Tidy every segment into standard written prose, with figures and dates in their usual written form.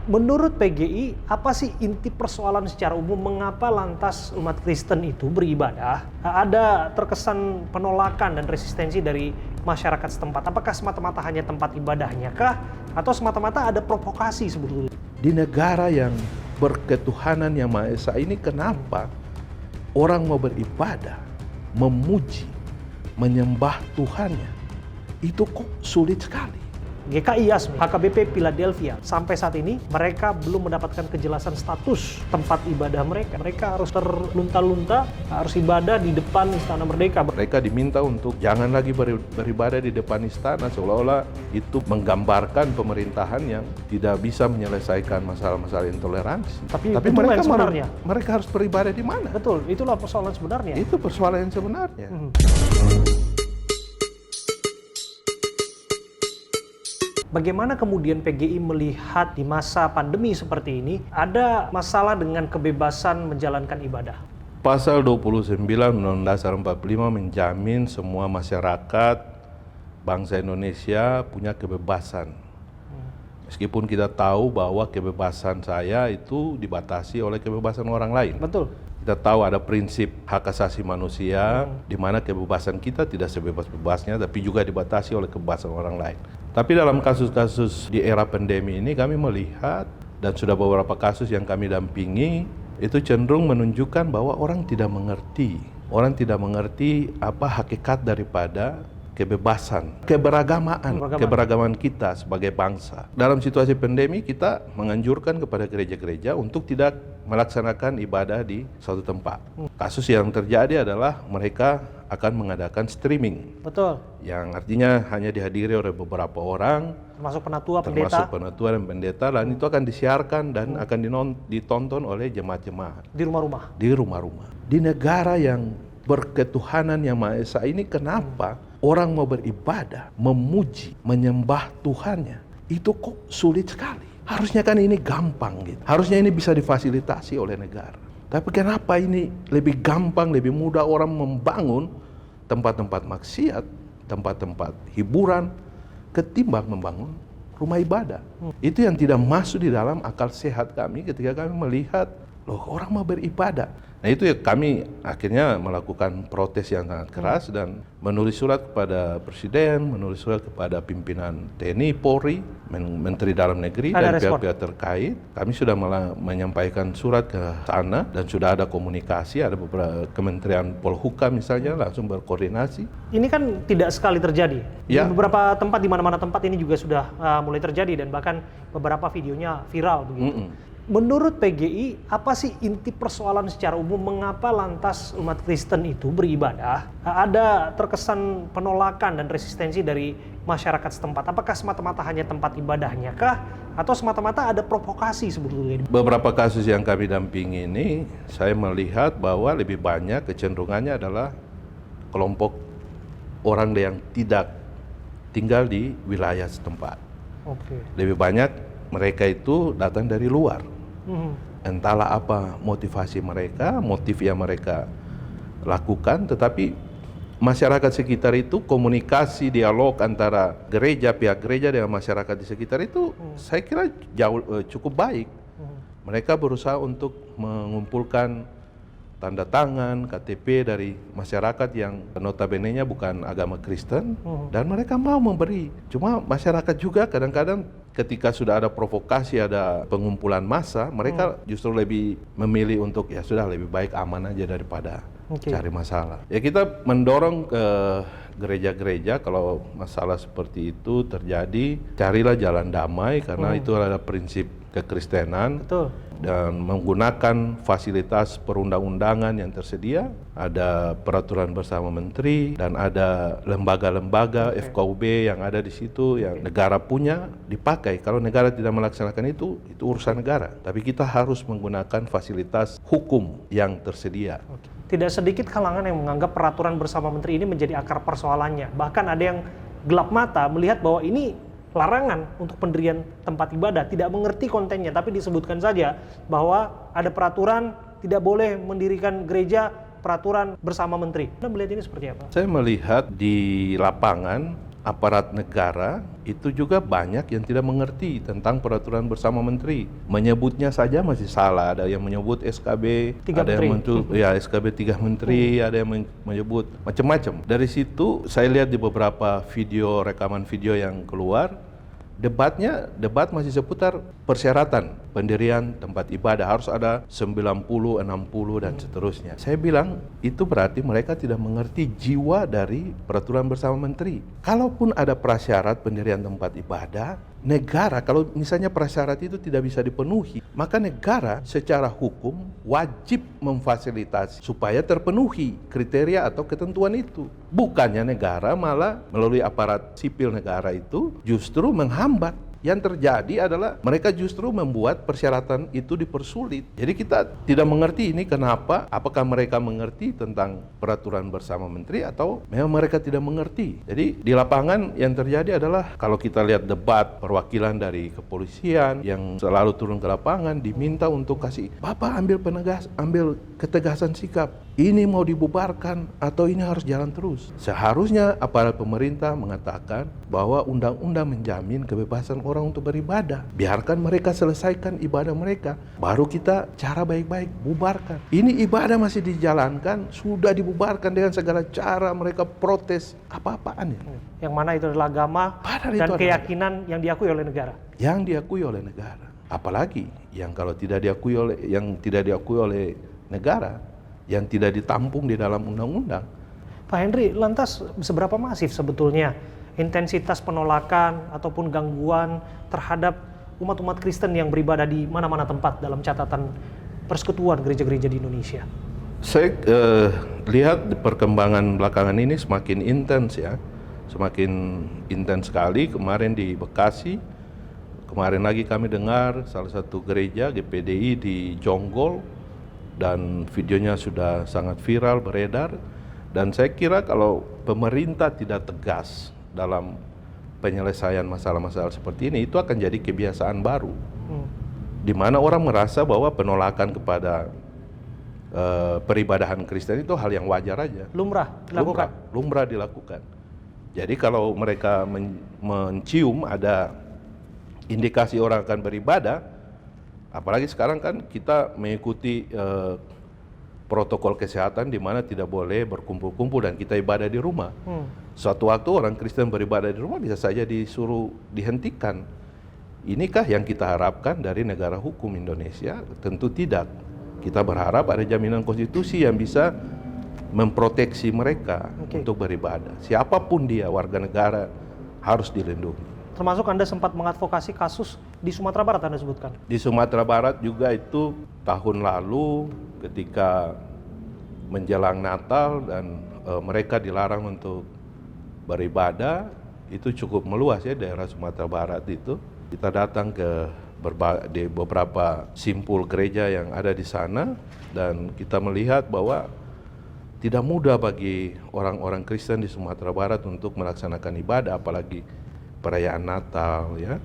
Menurut PGI, apa sih inti persoalan secara umum mengapa lantas umat Kristen itu beribadah? Ada terkesan penolakan dan resistensi dari masyarakat setempat. Apakah semata-mata hanya tempat ibadahnya kah? Atau semata-mata ada provokasi sebetulnya? Di negara yang berketuhanan yang Maha Esa ini, kenapa orang mau beribadah, memuji, menyembah Tuhannya? Itu kok sulit sekali. GKI Yasmin, HKBP Philadelphia, sampai saat ini mereka belum mendapatkan kejelasan status tempat ibadah mereka. Mereka harus terlunta-lunta, harus ibadah di depan Istana Merdeka. Mereka diminta untuk jangan lagi beribadah di depan istana, seolah-olah itu menggambarkan pemerintahan yang tidak bisa menyelesaikan masalah-masalah intoleransi. Tapi mereka sebenarnya mereka harus beribadah di mana? Betul, itulah persoalan sebenarnya. Itu persoalan yang sebenarnya. Bagaimana kemudian PGI melihat di masa pandemi seperti ini ada masalah dengan kebebasan menjalankan ibadah? Pasal 29 Undang-Undang Dasar 45 menjamin semua masyarakat bangsa Indonesia punya kebebasan. Meskipun kita tahu bahwa kebebasan saya itu dibatasi oleh kebebasan orang lain. Betul. Kita tahu ada prinsip hak asasi manusia, di mana kebebasan kita tidak sebebas-bebasnya, tapi juga dibatasi oleh kebebasan orang lain. Tapi dalam kasus-kasus di era pandemi ini kami melihat, dan sudah beberapa kasus yang kami dampingi, itu cenderung menunjukkan bahwa orang tidak mengerti. Orang tidak mengerti apa hakikat daripada kebebasan, keberagaman kita sebagai bangsa. Dalam situasi pandemi kita menganjurkan kepada gereja-gereja untuk tidak melaksanakan ibadah di suatu tempat. Kasus yang terjadi adalah mereka akan mengadakan streaming. Betul. Yang artinya hanya dihadiri oleh beberapa orang, termasuk penatua dan pendeta, dan itu akan disiarkan dan akan ditonton oleh jemaat-jemaat di rumah-rumah. Di negara yang berketuhanan yang Maha Esa ini, kenapa orang mau beribadah, memuji, menyembah Tuhannya? Itu kok sulit sekali. Harusnya kan ini gampang gitu. Harusnya ini bisa difasilitasi oleh negara. Tapi kenapa ini lebih gampang, lebih mudah orang membangun tempat-tempat maksiat, tempat-tempat hiburan, ketimbang membangun rumah ibadah. Itu yang tidak masuk di dalam akal sehat kami ketika kami melihat, loh, orang mau beribadah. Nah itu ya, kami akhirnya melakukan protes yang sangat keras dan menulis surat kepada Presiden, menulis surat kepada pimpinan TNI, Polri, Menteri Dalam Negeri, dan pihak-pihak terkait. Kami sudah menyampaikan surat ke sana dan sudah ada komunikasi, ada beberapa Kementerian Polhukam misalnya langsung berkoordinasi. Ini kan tidak sekali terjadi. Ya. Di beberapa tempat, di mana-mana tempat ini juga sudah mulai terjadi dan bahkan beberapa videonya viral begitu. Menurut PGI, apa sih inti persoalan secara umum mengapa lantas umat Kristen itu beribadah? Ada terkesan penolakan dan resistensi dari masyarakat setempat. Apakah semata-mata hanya tempat ibadahnya kah? Atau semata-mata ada provokasi sebetulnya? Beberapa kasus yang kami dampingi ini, saya melihat bahwa lebih banyak kecenderungannya adalah kelompok orang yang tidak tinggal di wilayah setempat. Lebih banyak mereka itu datang dari luar. Entahlah apa motivasi mereka, motif yang mereka lakukan, tetapi masyarakat sekitar itu, komunikasi, dialog antara gereja, pihak gereja dengan masyarakat di sekitar itu, saya kira cukup baik. Mereka berusaha untuk mengumpulkan tanda tangan, KTP dari masyarakat yang notabene-nya bukan agama Kristen, dan mereka mau memberi. Cuma masyarakat juga kadang-kadang ketika sudah ada provokasi, ada pengumpulan massa, mereka justru lebih memilih untuk ya sudah, lebih baik aman aja daripada cari masalah. Ya kita mendorong ke gereja-gereja kalau masalah seperti itu terjadi, carilah jalan damai karena itu adalah prinsip kekristenan. Betul. Dan menggunakan fasilitas perundang-undangan yang tersedia, ada peraturan bersama menteri dan ada lembaga-lembaga FKUB yang ada di situ yang negara punya dipakai. Kalau negara tidak melaksanakan itu urusan negara. Tapi kita harus menggunakan fasilitas hukum yang tersedia. Tidak sedikit kalangan yang menganggap peraturan bersama menteri ini menjadi akar persoalannya. Bahkan ada yang gelap mata melihat bahwa ini larangan untuk pendirian tempat ibadah, tidak mengerti kontennya, tapi disebutkan saja bahwa ada peraturan tidak boleh mendirikan gereja, peraturan bersama menteri. Anda melihat ini seperti apa? Saya melihat di lapangan aparat negara itu juga banyak yang tidak mengerti tentang peraturan bersama menteri. Menyebutnya saja masih salah. Ada yang menyebut SKB, ada yang SKB 3 menteri, ada yang menyebut macam-macam. Dari situ saya lihat di beberapa video, rekaman video yang keluar, debat masih seputar persyaratan pendirian tempat ibadah, harus ada 90, 60 dan seterusnya. Saya bilang itu berarti mereka tidak mengerti jiwa dari peraturan bersama menteri. Kalaupun ada prasyarat pendirian tempat ibadah, negara kalau misalnya prasyarat itu tidak bisa dipenuhi, maka negara secara hukum wajib memfasilitasi supaya terpenuhi kriteria atau ketentuan itu. Bukannya negara malah melalui aparat sipil negara itu justru menghambat. Yang terjadi adalah mereka justru membuat persyaratan itu dipersulit. Jadi kita tidak mengerti ini kenapa, apakah mereka mengerti tentang peraturan bersama menteri atau memang mereka tidak mengerti. Jadi di lapangan yang terjadi adalah kalau kita lihat debat perwakilan dari kepolisian yang selalu turun ke lapangan diminta untuk kasih, Bapak ambil ketegasan sikap. Ini mau dibubarkan atau ini harus jalan terus. Seharusnya aparat pemerintah mengatakan bahwa undang-undang menjamin kebebasan orang untuk beribadah. Biarkan mereka selesaikan ibadah mereka, baru kita cara baik-baik bubarkan. Ini ibadah masih dijalankan, sudah dibubarkan dengan segala cara, mereka protes apa-apaan ya. Yang mana itu adalah agama dan keyakinan yang diakui oleh negara. Yang diakui oleh negara. Apalagi yang kalau tidak diakui oleh negara, yang tidak ditampung di dalam undang-undang. Pak Henry, lantas seberapa masif sebetulnya intensitas penolakan ataupun gangguan terhadap umat-umat Kristen yang beribadah di mana-mana tempat dalam catatan persekutuan gereja-gereja di Indonesia? Saya lihat perkembangan belakangan ini semakin intens ya, semakin intens sekali. Kemarin di Bekasi, kemarin lagi kami dengar salah satu gereja GPDI di Jonggol, dan videonya sudah sangat viral beredar. Dan saya kira kalau pemerintah tidak tegas dalam penyelesaian masalah-masalah seperti ini, itu akan jadi kebiasaan baru, di mana orang merasa bahwa penolakan kepada peribadahan Kristen itu hal yang wajar aja, lumrah dilakukan. Jadi kalau mereka mencium ada indikasi orang akan beribadah, apalagi sekarang kan kita mengikuti protokol kesehatan di mana tidak boleh berkumpul-kumpul dan kita ibadah di rumah. Suatu waktu orang Kristen beribadah di rumah bisa saja disuruh dihentikan. Inikah yang kita harapkan dari negara hukum Indonesia? Tentu tidak. Kita berharap ada jaminan konstitusi yang bisa memproteksi mereka untuk beribadah. Siapapun dia, warga negara harus dilindungi. Termasuk Anda sempat mengadvokasi kasus di Sumatera Barat, Anda sebutkan? Di Sumatera Barat juga itu tahun lalu ketika menjelang Natal dan mereka dilarang untuk beribadah, itu cukup meluas ya daerah Sumatera Barat itu. Kita datang ke beberapa simpul gereja yang ada di sana dan kita melihat bahwa tidak mudah bagi orang-orang Kristen di Sumatera Barat untuk melaksanakan ibadah, apalagi perayaan Natal ya.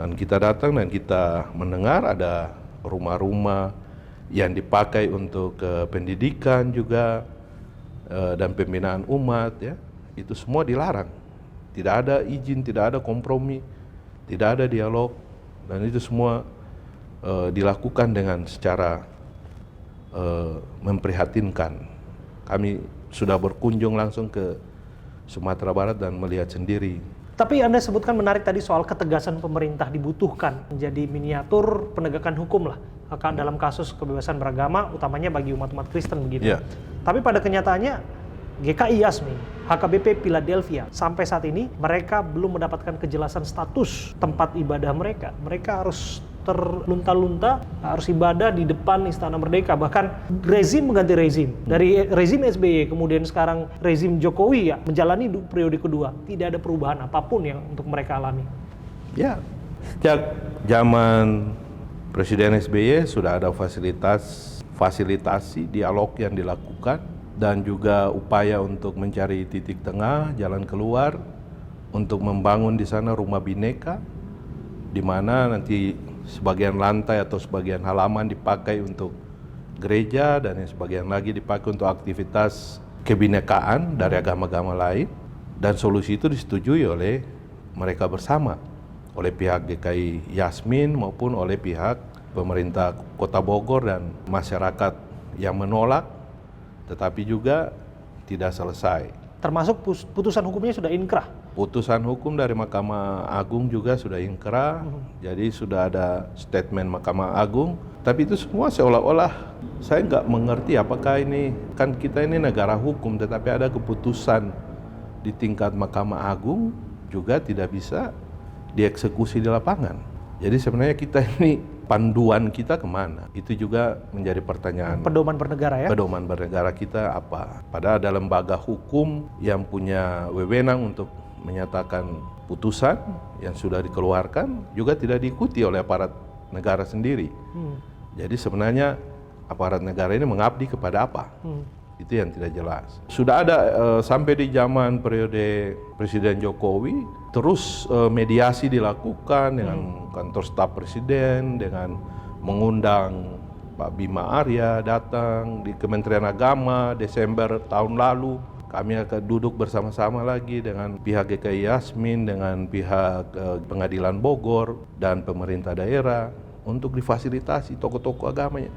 Dan kita datang dan kita mendengar ada rumah-rumah yang dipakai untuk pendidikan juga dan pembinaan umat ya. Itu semua dilarang. Tidak ada izin, tidak ada kompromi, tidak ada dialog, dan itu semua dilakukan dengan secara memprihatinkan. Kami sudah berkunjung langsung ke Sumatera Barat dan melihat sendiri. Tapi Anda sebutkan menarik tadi soal ketegasan pemerintah dibutuhkan menjadi miniatur penegakan hukum lah dalam kasus kebebasan beragama, utamanya bagi umat-umat Kristen begitu. Yeah. Tapi pada kenyataannya GKI Yasmin, HKBP Philadelphia, sampai saat ini mereka belum mendapatkan kejelasan status tempat ibadah mereka. Mereka harus terlunta-lunta, harus ibadah di depan Istana Merdeka. Bahkan rezim mengganti rezim. Dari rezim SBY, kemudian sekarang rezim Jokowi ya, menjalani periode kedua. Tidak ada perubahan apapun yang untuk mereka alami. Ya, sejak zaman Presiden SBY sudah ada fasilitasi dialog yang dilakukan dan juga upaya untuk mencari titik tengah, jalan keluar untuk membangun di sana rumah bineka, di mana nanti sebagian lantai atau sebagian halaman dipakai untuk gereja dan yang sebagian lagi dipakai untuk aktivitas kebinekaan dari agama-agama lain. Dan solusi itu disetujui oleh mereka bersama, oleh pihak GKI Yasmin maupun oleh pihak pemerintah Kota Bogor dan masyarakat yang menolak, tetapi juga tidak selesai. Termasuk putusan hukumnya sudah inkrah. Putusan hukum dari Mahkamah Agung juga sudah inkrah, jadi sudah ada statement Mahkamah Agung. Tapi itu semua seolah-olah saya nggak mengerti apakah ini, kan kita ini negara hukum, tetapi ada keputusan di tingkat Mahkamah Agung juga tidak bisa dieksekusi di lapangan. Jadi sebenarnya kita ini panduan kita kemana? Itu juga menjadi pertanyaan. Pedoman bernegara ya? Pedoman bernegara kita apa? Padahal ada lembaga hukum yang punya wewenang untuk menyatakan putusan yang sudah dikeluarkan juga tidak diikuti oleh aparat negara sendiri. Jadi sebenarnya aparat negara ini mengabdi kepada apa? Itu yang tidak jelas. Sudah ada sampai di zaman periode Presiden Jokowi, terus mediasi dilakukan dengan kantor staf presiden, dengan mengundang Pak Bima Arya datang di Kementerian Agama Desember tahun lalu. Kami akan duduk bersama-sama lagi dengan pihak GKI Yasmin, dengan pihak Pengadilan Bogor dan pemerintah daerah untuk difasilitasi tokoh-tokoh agamanya.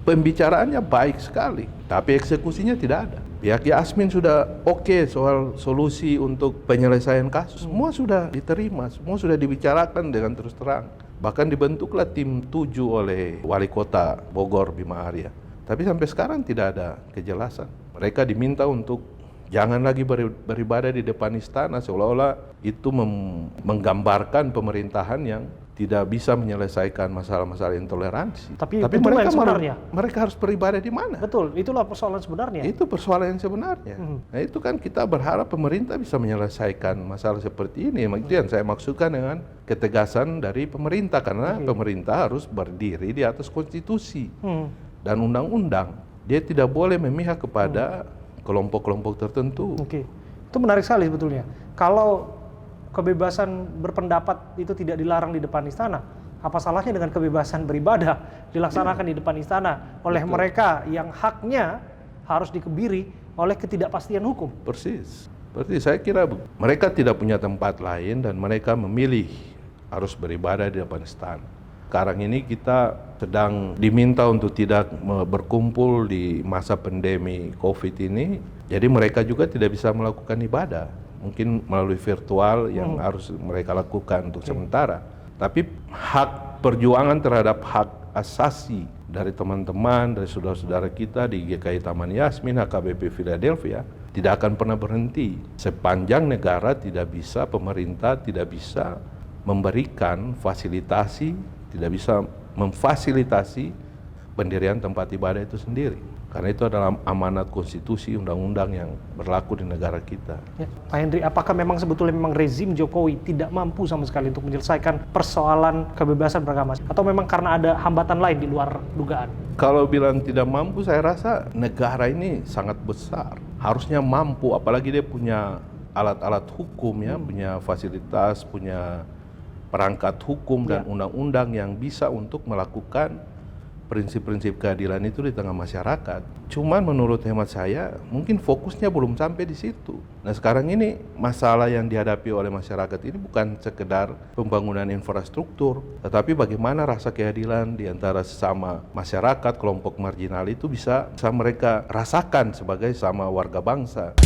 Pembicaraannya baik sekali, tapi eksekusinya tidak ada. Pihak Yasmin sudah oke soal solusi untuk penyelesaian kasus. Semua sudah diterima, semua sudah dibicarakan dengan terus terang. Bahkan dibentuklah tim 7 oleh Wali Kota Bogor Bima Arya. Tapi sampai sekarang tidak ada kejelasan. Mereka diminta untuk jangan lagi beribadah di depan istana, seolah-olah itu menggambarkan pemerintahan yang tidak bisa menyelesaikan masalah-masalah intoleransi. Tapi mereka sebenarnya mereka harus beribadah di mana? Betul, itulah persoalan sebenarnya. Itu persoalan yang sebenarnya. Nah itu kan kita berharap pemerintah bisa menyelesaikan masalah seperti ini. Itu yang saya maksudkan dengan ketegasan dari pemerintah, karena pemerintah harus berdiri di atas konstitusi dan undang-undang. Dia tidak boleh memihak kepada kelompok-kelompok tertentu. Itu menarik sekali sebetulnya. Kalau kebebasan berpendapat itu tidak dilarang di depan istana, apa salahnya dengan kebebasan beribadah dilaksanakan di depan istana oleh mereka yang haknya harus dikebiri oleh ketidakpastian hukum? Persis. Saya kira mereka tidak punya tempat lain dan mereka memilih harus beribadah di depan istana. Sekarang ini kita sedang diminta untuk tidak berkumpul di masa pandemi COVID ini, jadi mereka juga tidak bisa melakukan ibadah. Mungkin melalui virtual yang harus mereka lakukan untuk sementara. Tapi hak perjuangan terhadap hak asasi dari teman-teman, dari saudara-saudara kita di GKI Taman Yasmin, HKBP Philadelphia, tidak akan pernah berhenti. Sepanjang negara tidak bisa, pemerintah tidak bisa memberikan fasilitasi, tidak bisa memfasilitasi pendirian tempat ibadah itu sendiri. Karena itu adalah amanat konstitusi, undang-undang yang berlaku di negara kita. Ya, Pak Hendri, apakah sebetulnya rezim Jokowi tidak mampu sama sekali untuk menyelesaikan persoalan kebebasan beragama? Atau memang karena ada hambatan lain di luar dugaan? Kalau bilang tidak mampu, saya rasa negara ini sangat besar. Harusnya mampu, apalagi dia punya alat-alat hukum, ya, punya fasilitas, punya perangkat hukum dan undang-undang yang bisa untuk melakukan prinsip-prinsip keadilan itu di tengah masyarakat. Cuman menurut hemat saya, mungkin fokusnya belum sampai di situ. Nah sekarang ini masalah yang dihadapi oleh masyarakat ini bukan sekedar pembangunan infrastruktur, tetapi bagaimana rasa keadilan di antara sesama masyarakat, kelompok marginal itu bisa mereka rasakan sebagai sama warga bangsa.